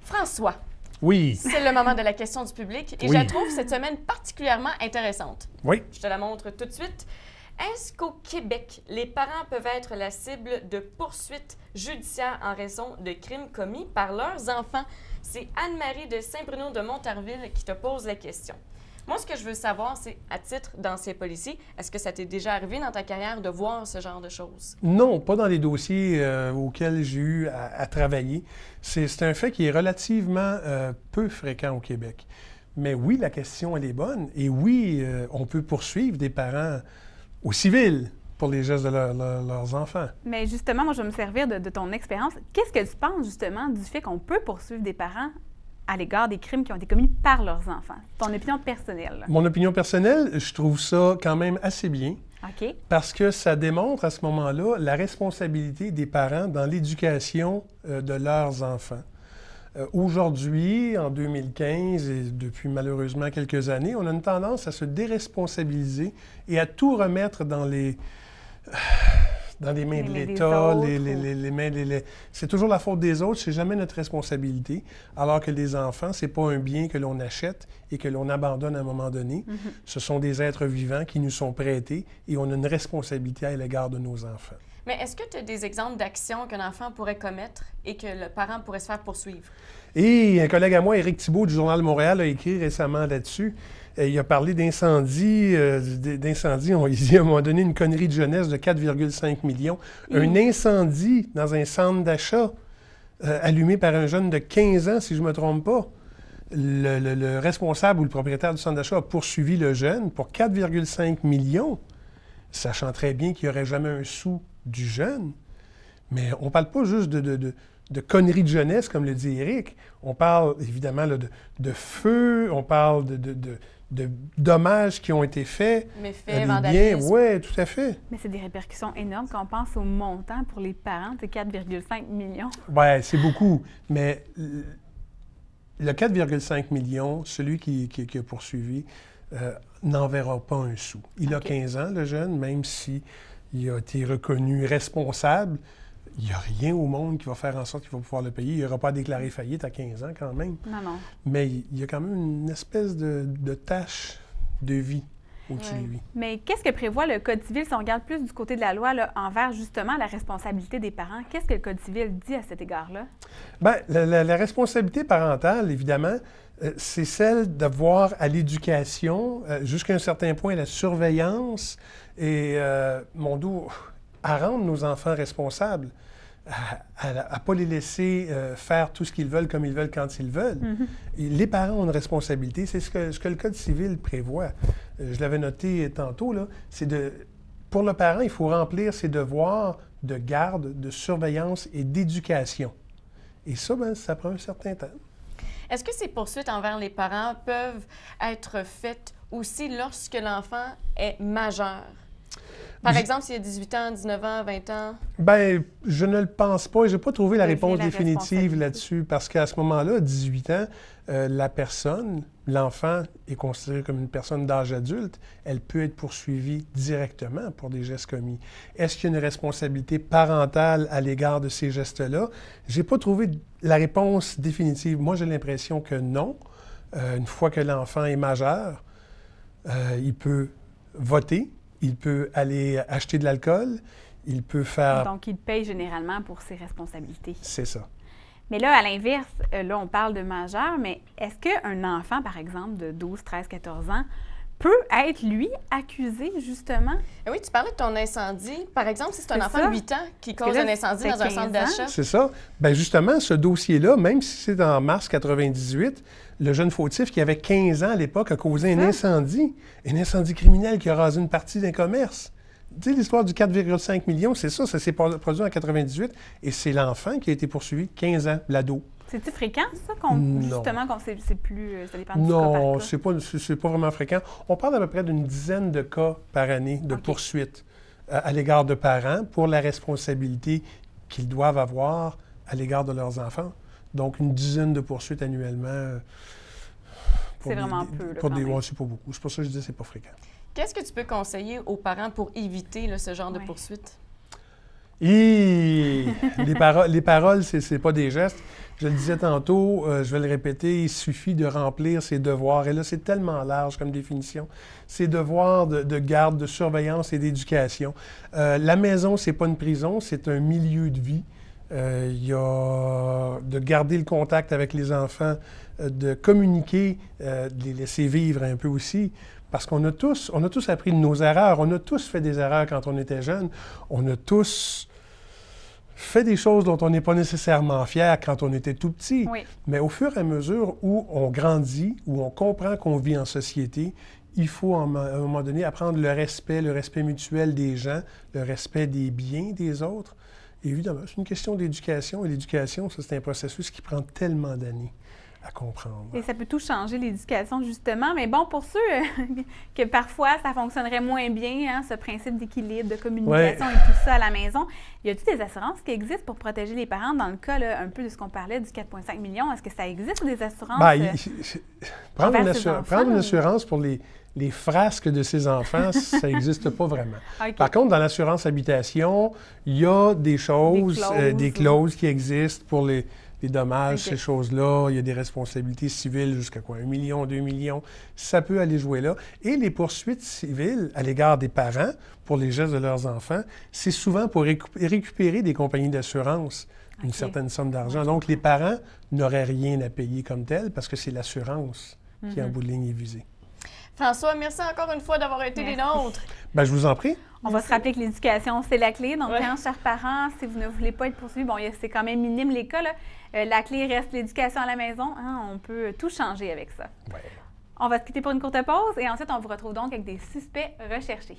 François, Oui. c'est le moment de la question du public et je la trouve cette semaine particulièrement intéressante. Oui. Je te la montre tout de suite. Est-ce qu'au Québec, les parents peuvent être la cible de poursuites judiciaires en raison de crimes commis par leurs enfants? C'est Anne-Marie de Saint-Bruno de Montarville qui te pose la question. Moi, ce que je veux savoir, c'est, à titre d'ancien policier, est-ce que ça t'est déjà arrivé dans ta carrière de voir ce genre de choses? Non, pas dans les dossiers auxquels j'ai eu à travailler. C'est un fait qui est relativement peu fréquent au Québec. Mais oui, la question, elle est bonne. Et oui, on peut poursuivre des parents au civil pour les gestes de leurs enfants. Mais justement, moi, je vais me servir de ton expérience. Qu'est-ce que tu penses, justement, du fait qu'on peut poursuivre des parents à l'égard des crimes qui ont été commis par leurs enfants? Ton opinion personnelle. Mon opinion personnelle, je trouve ça quand même assez bien. OK. Parce que ça démontre à ce moment-là la responsabilité des parents dans l'éducation de leurs enfants. Aujourd'hui, en 2015 et depuis malheureusement quelques années, on a une tendance à se déresponsabiliser et à tout remettre dans les mains de l'État, les mains c'est toujours la faute des autres, c'est jamais notre responsabilité. Alors que les enfants, c'est pas un bien que l'on achète et que l'on abandonne à un moment donné. Ce sont des êtres vivants qui nous sont prêtés et on a une responsabilité à l'égard de nos enfants. Mais est-ce que tu as des exemples d'actions qu'un enfant pourrait commettre et que le parent pourrait se faire poursuivre? Et un collègue à moi, Éric Thibault, du Journal de Montréal, a écrit récemment là-dessus. Il a parlé d'incendie. On dit à un moment donné une connerie de jeunesse de 4,5 millions. Un incendie dans un centre d'achat allumé par un jeune de 15 ans, si je ne me trompe pas. Le responsable ou le propriétaire du centre d'achat a poursuivi le jeune pour 4,5 millions, sachant très bien qu'il n'y aurait jamais un sou du jeune. Mais on ne parle pas juste de conneries de jeunesse, comme le dit Éric. On parle évidemment là, de feu, on parle de dommages qui ont été faits. Méfaits, vandalisme. Oui, tout à fait. Mais c'est des répercussions énormes quand on pense au montant pour les parents, c'est 4,5 millions. Oui, c'est beaucoup. Mais le 4,5 millions, celui qui a poursuivi, n'en verra pas un sou. Il a 15 ans, le jeune, même s'il a été reconnu responsable. Il n'y a rien au monde qui va faire en sorte qu'il va pouvoir le payer. Il n'aura pas déclaré faillite à 15 ans quand même. Non, non. Mais il y a quand même une espèce de tâche de vie au-dessus de lui. Mais qu'est-ce que prévoit le Code civil si on regarde plus du côté de la loi là, envers justement la responsabilité des parents? Qu'est-ce que le Code civil dit à cet égard-là? Bien, la responsabilité parentale, évidemment, c'est celle d'avoir à l'éducation, jusqu'à un certain point, la surveillance et, mon doux, à rendre nos enfants responsables, à ne pas les laisser faire tout ce qu'ils veulent comme ils veulent quand ils veulent. Et les parents ont une responsabilité. C'est ce que le Code civil prévoit. Je l'avais noté tantôt, là, pour le parent, il faut remplir ses devoirs de garde, de surveillance et d'éducation. Et ça, bien, ça prend un certain temps. Est-ce que ces poursuites envers les parents peuvent être faites aussi lorsque l'enfant est majeur? Par exemple, s'il y a 18 ans, 19 ans, 20 ans? Bien, je ne le pense pas. Je n'ai pas trouvé la réponse définitive là-dessus. Parce qu'à ce moment-là, à 18 ans, la personne, l'enfant, est considéré comme une personne d'âge adulte. Elle peut être poursuivie directement pour des gestes commis. Est-ce qu'il y a une responsabilité parentale à l'égard de ces gestes-là? Je n'ai pas trouvé la réponse définitive. Moi, j'ai l'impression que non. Une fois que l'enfant est majeur, il peut voter. Il peut aller acheter de l'alcool, il peut faire... Donc, il paye généralement pour ses responsabilités. C'est ça. Mais là, à l'inverse, là, on parle de majeur, mais est-ce qu'un enfant, par exemple, de 12, 13, 14 ans, peut être, lui, accusé, justement? Et oui, tu parlais de ton incendie. Par exemple, si c'est un enfant de 8 ans qui cause un incendie dans un centre d'achat. C'est ça. Bien, justement, ce dossier-là, même si c'est en mars 98, le jeune fautif qui avait 15 ans à l'époque a causé un incendie criminel qui a rasé une partie d'un commerce. Tu sais, l'histoire du 4,5 millions, c'est ça s'est produit en 98 et c'est l'enfant qui a été poursuivi 15 ans, l'ado. C'est-tu fréquent, ça, justement, c'est plus... Ça dépend du cas Non, par cas? c'est pas vraiment fréquent. On parle à peu près d'une dizaine de cas par année de poursuites à l'égard de parents pour la responsabilité qu'ils doivent avoir à l'égard de leurs enfants. Donc, une dizaine de poursuites annuellement. C'est vraiment peu, là, c'est pas beaucoup. C'est pour ça que je dis que c'est pas fréquent. Qu'est-ce que tu peux conseiller aux parents pour éviter là, ce genre de poursuites? Les paroles, c'est pas des gestes. Je le disais tantôt, je vais le répéter, il suffit de remplir ses devoirs. Et là, c'est tellement large comme définition. Ses devoirs de garde, de surveillance et d'éducation. La maison, c'est pas une prison, c'est un milieu de vie. Il y a de garder le contact avec les enfants, de communiquer, de les laisser vivre un peu aussi. Parce qu'on a tous appris de nos erreurs. On a tous fait des erreurs quand on était jeune. On a tous fait des choses dont on n'est pas nécessairement fier quand on était tout petit. Oui. Mais au fur et à mesure où on grandit, où on comprend qu'on vit en société, il faut à un moment donné apprendre le respect mutuel des gens, le respect des biens des autres. Et évidemment, c'est une question d'éducation. Et l'éducation, ça, c'est un processus qui prend tellement d'années à comprendre. Et ça peut tout changer, l'éducation, justement. Mais bon, pour ceux que parfois ça fonctionnerait moins bien, hein, ce principe d'équilibre, de communication et tout ça à la maison, y a-t-il des assurances qui existent pour protéger les parents dans le cas là, un peu de ce qu'on parlait du 4,5 millions? Est-ce que ça existe ou des assurances? Prendre une assurance pour les frasques de ses enfants, ça n'existe pas vraiment. Okay. Par contre, dans l'assurance habitation, il y a des choses, des clauses qui existent pour les dommages, ces choses-là. Il y a des responsabilités civiles jusqu'à quoi? 1 million, 2 millions. Ça peut aller jouer là. Et les poursuites civiles à l'égard des parents pour les gestes de leurs enfants, c'est souvent pour récupérer des compagnies d'assurance une certaine somme d'argent. Donc, les parents n'auraient rien à payer comme tel parce que c'est l'assurance qui, en bout de ligne, est visée. François, merci encore une fois d'avoir été des nôtres. Bien, je vous en prie. On va se rappeler que l'éducation, c'est la clé. Donc, chers parents, si vous ne voulez pas être poursuivis, bon, c'est quand même minime les cas, là. La clé reste l'éducation à la maison. Hein, on peut tout changer avec ça. Ouais. On va se quitter pour une courte pause et ensuite, on vous retrouve donc avec des suspects recherchés.